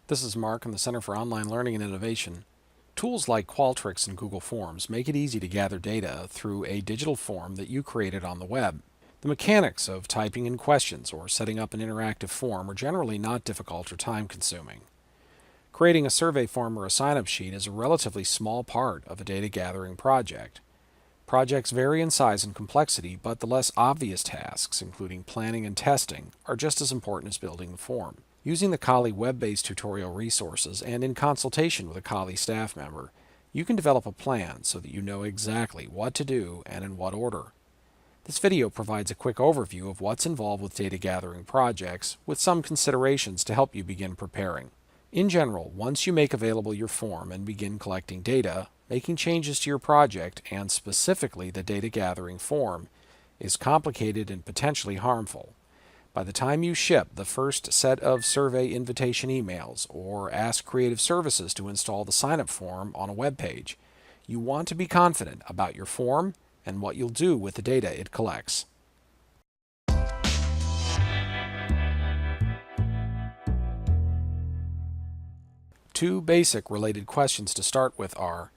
This is Mark in the Center for Online Learning and Innovation. Tools like Qualtrics and Google Forms make it easy to gather data through a digital form that you created on the web. The mechanics of typing in questions or setting up an interactive form are generally not difficult or time-consuming. Creating a survey form or a sign-up sheet is a relatively small part of a data gathering project. Projects vary in size and complexity, but the less obvious tasks, including planning and testing, are just as important as building the form. Using the COLI web-based tutorial resources and in consultation with a COLI staff member, you can develop a plan so that you know exactly what to do and in what order. This video provides a quick overview of what's involved with data gathering projects, with some considerations to help you begin preparing. In general, once you make available your form and begin collecting data, making changes to your project, and specifically the data gathering form, is complicated and potentially harmful. By the time you ship the first set of survey invitation emails or ask Creative Services to install the sign-up form on a web page, you want to be confident about your form and what you'll do with the data it collects. Two basic related questions to start with are,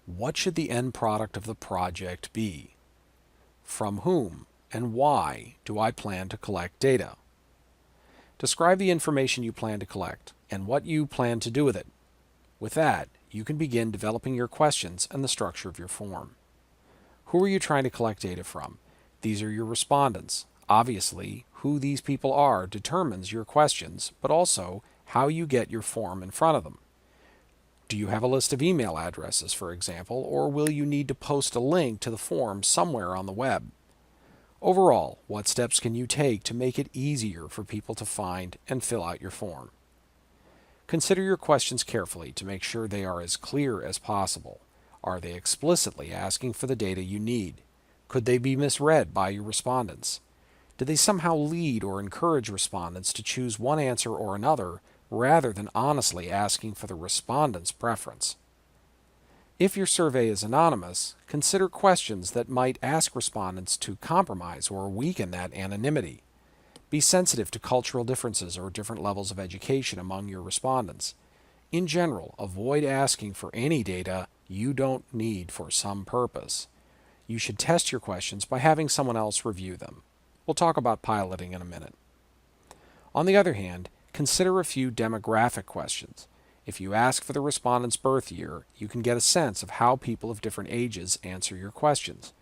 what should the end product of the project be? From whom and why do I plan to collect data? Describe the information you plan to collect and what you plan to do with it. With that, you can begin developing your questions and the structure of your form. Who are you trying to collect data from? These are your respondents. Obviously, who these people are determines your questions, but also how you get your form in front of them. Do you have a list of email addresses, for example, or will you need to post a link to the form somewhere on the web? Overall, what steps can you take to make it easier for people to find and fill out your form? Consider your questions carefully to make sure they are as clear as possible. Are they explicitly asking for the data you need? Could they be misread by your respondents? Do they somehow lead or encourage respondents to choose one answer or another rather than honestly asking for the respondent's preference? If your survey is anonymous, consider questions that might ask respondents to compromise or weaken that anonymity. Be sensitive to cultural differences or different levels of education among your respondents. In general, avoid asking for any data you don't need for some purpose. You should test your questions by having someone else review them. We'll talk about piloting in a minute. On the other hand, consider a few demographic questions. If you ask for the respondent's birth year, you can get a sense of how people of different ages answer your questions.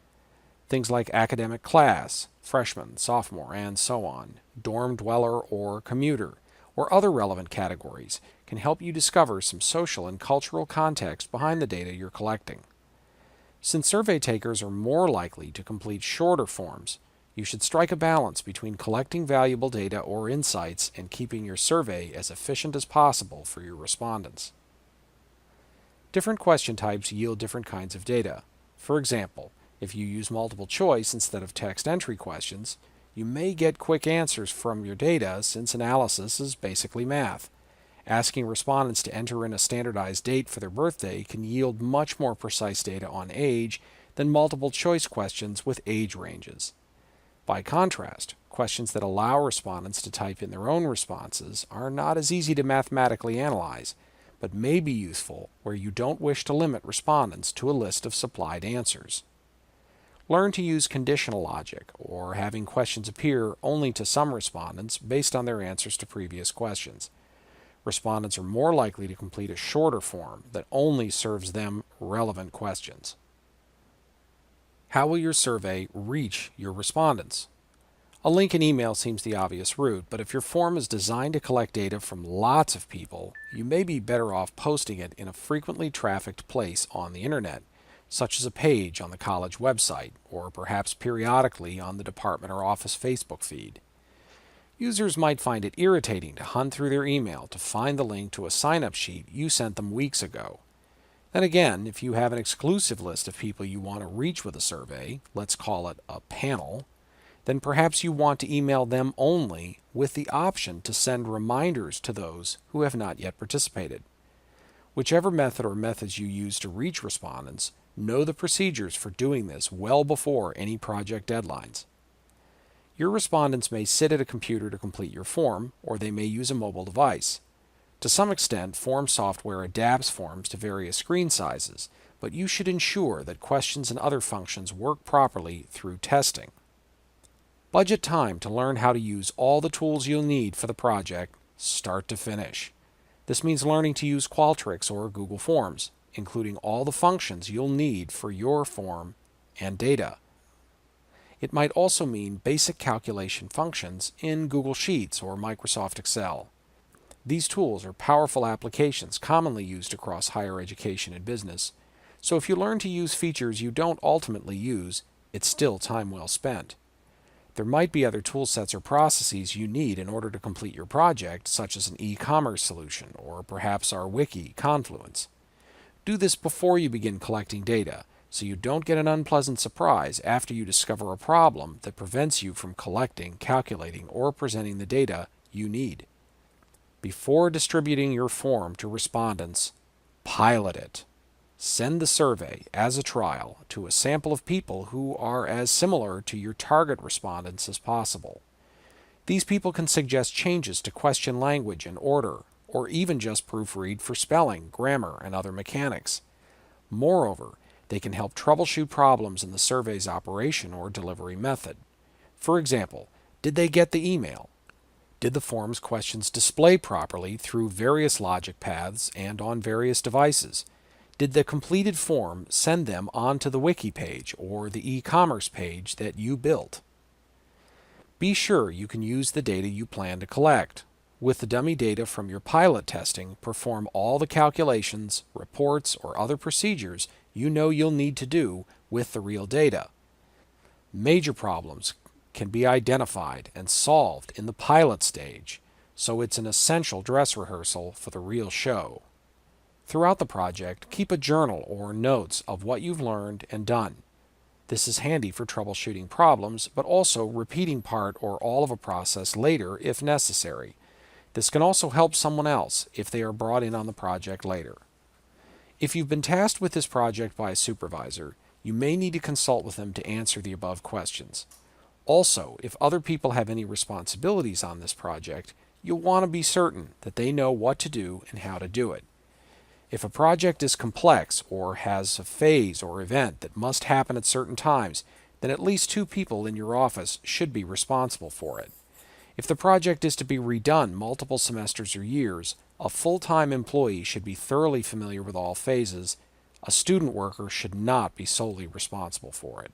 Things like academic class, freshman, sophomore, and so on, dorm dweller or commuter, or other relevant categories can help you discover some social and cultural context behind the data you're collecting. Since survey takers are more likely to complete shorter forms, you should strike a balance between collecting valuable data or insights and keeping your survey as efficient as possible for your respondents. Different question types yield different kinds of data. For example, if you use multiple choice instead of text entry questions, you may get quick answers from your data since analysis is basically math. Asking respondents to enter in a standardized date for their birthday can yield much more precise data on age than multiple choice questions with age ranges. By contrast, questions that allow respondents to type in their own responses are not as easy to mathematically analyze, but may be useful where you don't wish to limit respondents to a list of supplied answers. Learn to use conditional logic, or having questions appear only to some respondents based on their answers to previous questions. Respondents are more likely to complete a shorter form that only serves them relevant questions. How will your survey reach your respondents? A link in email seems the obvious route, but if your form is designed to collect data from lots of people, you may be better off posting it in a frequently trafficked place on the internet, such as a page on the college website, or perhaps periodically on the department or office Facebook feed. Users might find it irritating to hunt through their email to find the link to a sign-up sheet you sent them weeks ago. Then again, if you have an exclusive list of people you want to reach with a survey, let's call it a panel, then perhaps you want to email them only with the option to send reminders to those who have not yet participated. Whichever method or methods you use to reach respondents, know the procedures for doing this well before any project deadlines. Your respondents may sit at a computer to complete your form, or they may use a mobile device. To some extent, form software adapts forms to various screen sizes, but you should ensure that questions and other functions work properly through testing. Budget time to learn how to use all the tools you'll need for the project, start to finish. This means learning to use Qualtrics or Google Forms, including all the functions you'll need for your form and data. It might also mean basic calculation functions in Google Sheets or Microsoft Excel. These tools are powerful applications commonly used across higher education and business, so if you learn to use features you don't ultimately use, it's still time well spent. There might be other tool sets or processes you need in order to complete your project, such as an e-commerce solution or perhaps our wiki, Confluence. Do this before you begin collecting data, so you don't get an unpleasant surprise after you discover a problem that prevents you from collecting, calculating, or presenting the data you need. Before distributing your form to respondents, pilot it. Send the survey as a trial to a sample of people who are as similar to your target respondents as possible. These people can suggest changes to question language and order, or even just proofread for spelling, grammar, and other mechanics. Moreover, they can help troubleshoot problems in the survey's operation or delivery method. For example, did they get the email? Did the form's questions display properly through various logic paths and on various devices? Did the completed form send them onto the wiki page or the e-commerce page that you built? Be sure you can use the data you plan to collect. With the dummy data from your pilot testing, perform all the calculations, reports, or other procedures you know you'll need to do with the real data. Major problems can be identified and solved in the pilot stage, so it's an essential dress rehearsal for the real show. Throughout the project, keep a journal or notes of what you've learned and done. This is handy for troubleshooting problems, but also repeating part or all of a process later if necessary. This can also help someone else if they are brought in on the project later. If you've been tasked with this project by a supervisor, you may need to consult with them to answer the above questions. Also, if other people have any responsibilities on this project, you'll want to be certain that they know what to do and how to do it. If a project is complex or has a phase or event that must happen at certain times, then at least 2 people in your office should be responsible for it. If the project is to be redone multiple semesters or years, a full-time employee should be thoroughly familiar with all phases. A student worker should not be solely responsible for it.